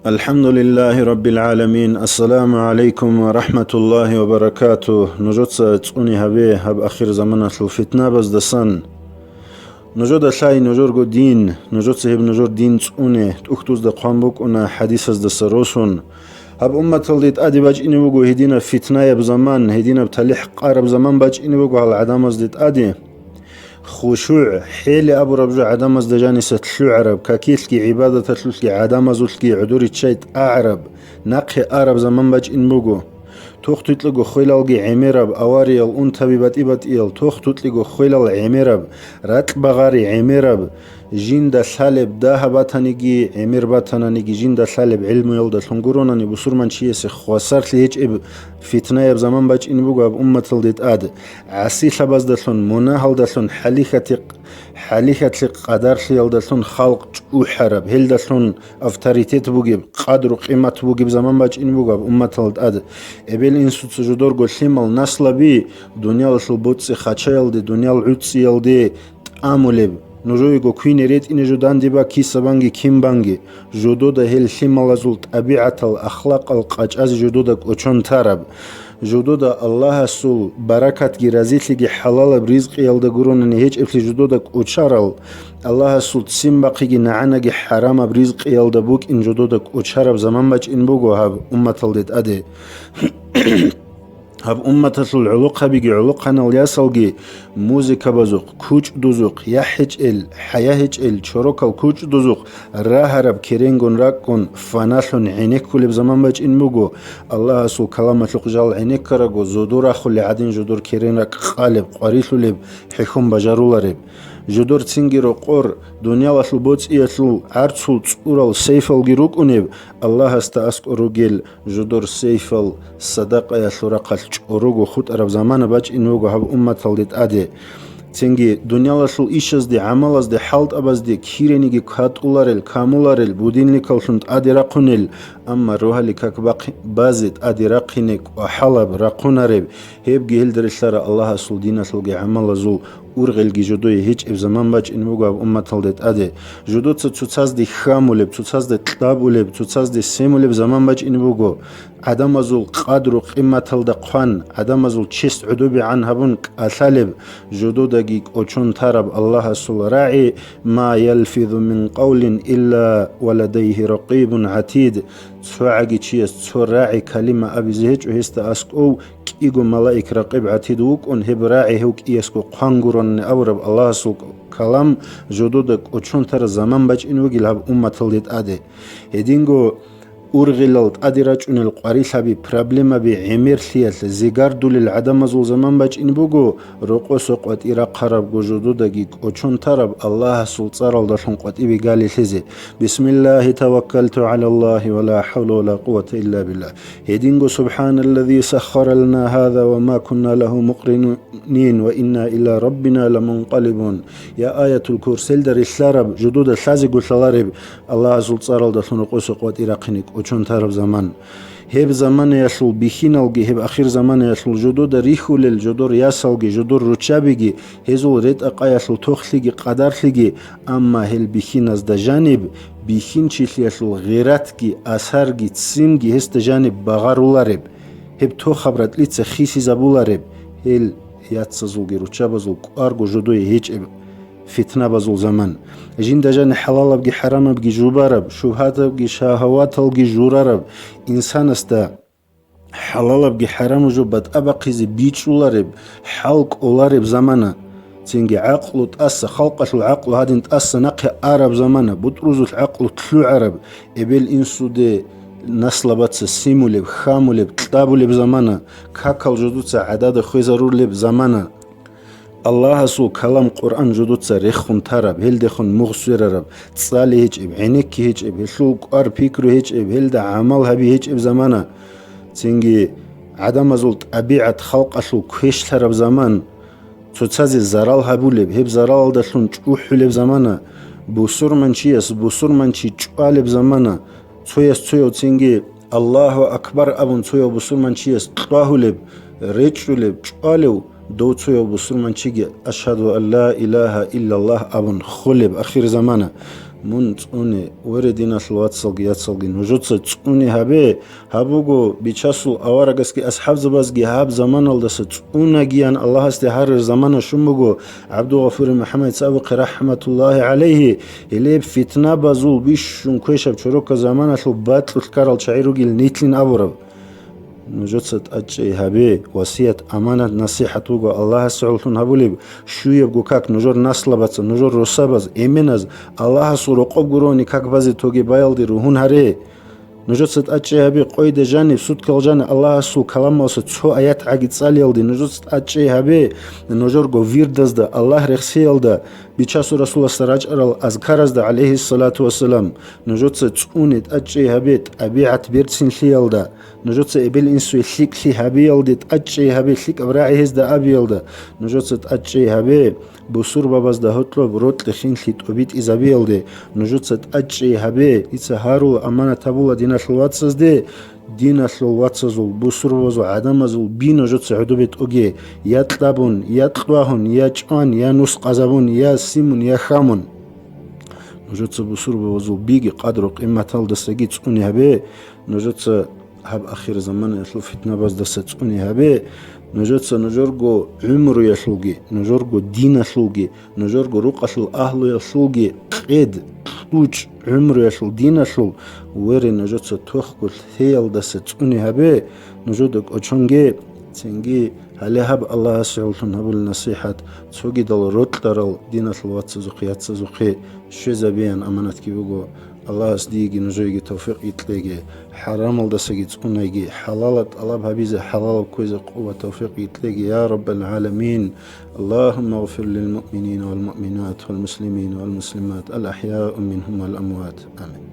الحمد لله رب العالمين. السلام عليكم ورحمة الله وبركاته. نجد تسوني هبه هب أخير زمانة الفتنة بس دسن نجد شاي نجرجو دين نجد سهب نجر دين تسوني تأختوز دقوان بوك أنا حديث دسروسون هب أمة الديت أدي باج إني بوجو هدينا فتنة بزمان هدينا بتلح قارب زمان باج إني بوجو على عدم أزديت أدي خشوع حيل أبو ربجو عدم أزدجاني ستلو عرب كاكيتلكي عبادة تلوكي عدم أزولكي عدوري تشيت أعرب نقي أعرب زمان باج إن بوجو توخ تطلقو خويلالجي عميرب أواريال أون تبيبات إبات إيل توخ تطلقو خويلال عميرب راتل بغاري عميرب جين دا سالب دا هباتانيجي عمير باتانانيجي جين دا سالب علم يلدا تنقروناني بصور من شيء خواسرت ليج إب فتنة بزمان باج إن بوغو أب أمة الديت آد عسي لباز دلون مناهل دلون حاليخة قدر ليل دلون خلق جو حرب هل دلون أفتاريتيت بوغيب قدر وقيمة بوغيب زمان باج إن بوغو أب أمة الديت آد إبل إنسو تجدور قلشيمال نسل بي دنيا لسلبوتسي خاتشا يلدي دنيا العدسي يلدي تأمولي نجويجو كوين ريت إن جودان ديبا كي سبانجي كيم بانجي جودو ده هل شمال زول طبيعة الأخلاق القاجاز جودو ده كوچون تارب جودو ده الله سول بركات جي رزيت لجي حلال برزق يلده قرون نهيج إفلي جودو ده كوچارل الله سول تسيم باقي جي نعانا جي حرام برزق يلده بوك إن جودو ده كوچارب زمان باج إن بوغو هاب أمة الديت أدي هب أمة العلوق بيجي علوقنا الياسلجي موسيقى بزوق كوش دوزوق يحج حياهج شروك الكوش دوزوق راهرب كيرينغون راكون فنالون عينيك كل بزمان باج إنبوغو الله سو كلامة لقجال عينيك كرغو زودورا خلي عدين جدور كيرين راك قالب قريثو لب حيخون بجارو لرب جدور تسنجيرو قور دنيا واسل بوتس إيسل عرضسل تسورال سيفل جيروك أنيب الله استأسك أروجيل جدور سيفل صدق ياسل رقل أروجو خود عرب زمان باج إنوجو هب أمة تلديت أدي تنجي دنيا واسل إيشز دي عمل دي حالت أبز دي كيرينيجي كاتولارل كامولارل بودين لكالشنت أدي رقونيل أما روها لكاك باقي بازت أدي رقينك وحلب رقونارب هيبجي هلدرسلار الله سل دينا سلجي عمل زول ورغلگی جدوی هیچ اب زمان باج این بگو اب امت الدیت آده جدو تsutsaz دی خامولب تsutsaz دی طابولب تsutsaz دی سیمولب زمان باج این بگو عدم ازول قدر و قیمت الدقان عدم ازول چست عدوبی عن هبون اثالب جدو دقیق اوچون ترب الله سل راعي ما يلفظ من قول إلا ولديه رقيب عتيد تسوعقي چیست تسو راعي كلمة أبي زهج وهست أسك أو كيغو ملائك رقيب عتيد وكون هب راعي هوك إيسكو قانقرون أورب الله سل كلام جدو دق اوچون تر زمان باج إنو گل هب أمة الديت آده هدينگو أورغلالت أدراج أن القريسة ببرابلما بعمر ثيات زيجار دول العدم زول زمان باج إن بوجو رقو سقط إيراق خراب جودو دقيق وشون ترب الله سلطار الدشون قط إبي قال لزي بسم الله توكلت على الله ولا حول ولا قوة إلا بالله هدينجو سبحان الذي سخر لنا هذا وما كنا له مقرنين وإنا إلى ربنا لمنقلبون يا آية الكرسي در السرب جدود الثازق والثلارب الله سلطار الدشون رقو سقط إيراقينك وچون ترب زمان هب زمان يسل بخينالجي هب أخير زمان يسل جدود ريخول الجدور ياسلجي جدور رتشابيجي هزول ريت أقا يسل توخليجي قدرليجي أما هل بخين از دجانب بخين چيل يسل غيراتجي أثرجي تسيمجي هست جانب بغارولارب هب تو خبرت ليتس خيسي زبولارب هل ياتسزولجي رتشابزول أرجو جدوي هيج فتنة بزول زمان جين دجان حلال بجي حرام بجي جوبارب شبهات بجي شهوات بجي جورارب إنسان استا حلال بجي حرام جوبات أبقيزي بيتشولارب حلق أولارب زمانا تنجي عقل تأسى خلقة العقل هادين تأسى نقي عرب زمانا بطرز العقل تلو عرب إبل إنسو دي نسل باتس سيمولب خامولب تلابولب زمانا كاكال جدوتس عداد خوي ضرورلب زمانا الله سو كلام قرآن جدود سرخون تراب هل دخون مغسور رب تصالي هيج اب عينك هيج اب هلو قار فكر هيج اب هل ده عمل هبي هيج اب زمانه تنجي عدم زول طبيعة خلق اسو كيش تراب زمان تسازي زرال هبولب هب زرال دلون چوح لب زمانه بوسور منشيس بوسور منشي چوال زمانه تويس تنجي الله اكبر ابون تويو بوسور منشيس طاهو لب ريچو لب چوالو دوتسو يو بسرمان چيجي أشهد أن لا إله إلا الله أبن خلب أخير زمانه мун цӀуни урединал вацалги яцалги нужуца цӀуни хабе хабугу бичасул аварагаски асхабзабазги хаб заманалдаса цӀунагиян Аллахасти харр замана шумугу Абдугафури Мухаммад Сабиқи рахматуллахи алейхи илеб фитна базул бишшун квешаб чурука заманалу батлул карал чаиругил нитлин абураб نجوتت أجي هبي وصية أمانة نصيحة توجو الله سعولتون هبوليب شو يبغو كاك نجور نسل بس نجور رسابز إيمنز الله سرقب جروني كاك بازي توجي بايلدي روحون هري نجوتت أجي هبي قيد جاني سود كل جاني الله سو كلام وسط شو آيات عقيد ساليلدي نجوتت أجي هبي نجور جو فيردز ده الله رخسيل ده بيشاسو رسول الله سراج أرال أذكرز ده عليه الصلاة والسلام نجوتت أونت أجي هبيت أبيعت بيرتسين ليل ده نجوتت إبل إنسو يخليك لي هبيل ده أجي هبي خليك أبراعي هز ده أبيل ده نجوتت أجي هبي بصور باباز ده هتلو بروت لخين لي تقبيت إزابيل ده نجوتت أجي هبي يتسهارو أمانة تبولا دينا الواتسز ده دين الواتسزول بوسروزو عدمزول بينو جوتس عدوبت اوجي يا طلبون يا طلواهن يا جان يا نص قزبون يا سيمون يا خامون نجوتس بوسروزو بيجي قدر قيمة تال دسجي تسوني هبه نجوتس هب أخير زمان يطلو فتنة بس دستوني هبه نجوتس نجورجو عمر يشلوجي نجورجو دين يشلوجي نجورجو رقص الأهل يشلوجي قيد لوج عمر يشل دين يشل ويري نجوتس توخكل ثيل دستوني هبه نجودك أشونجي تنجي هل هب الله سعولتون هب النصيحة تسوقي دل روتلرال دين الواتس زقيات زقي شو زبيان أمانات كي بقو الله أصديقي نجويقي توفيق يتلاقي حرام الدسقي تقنيقي حلالة الله بهبيزة حلال كويزة قوة توفيق يتلاقي يا رب العالمين اللهم اغفر للمؤمنين والمؤمنات والمسلمين والمسلمات الأحياء منهم والأموات آمين.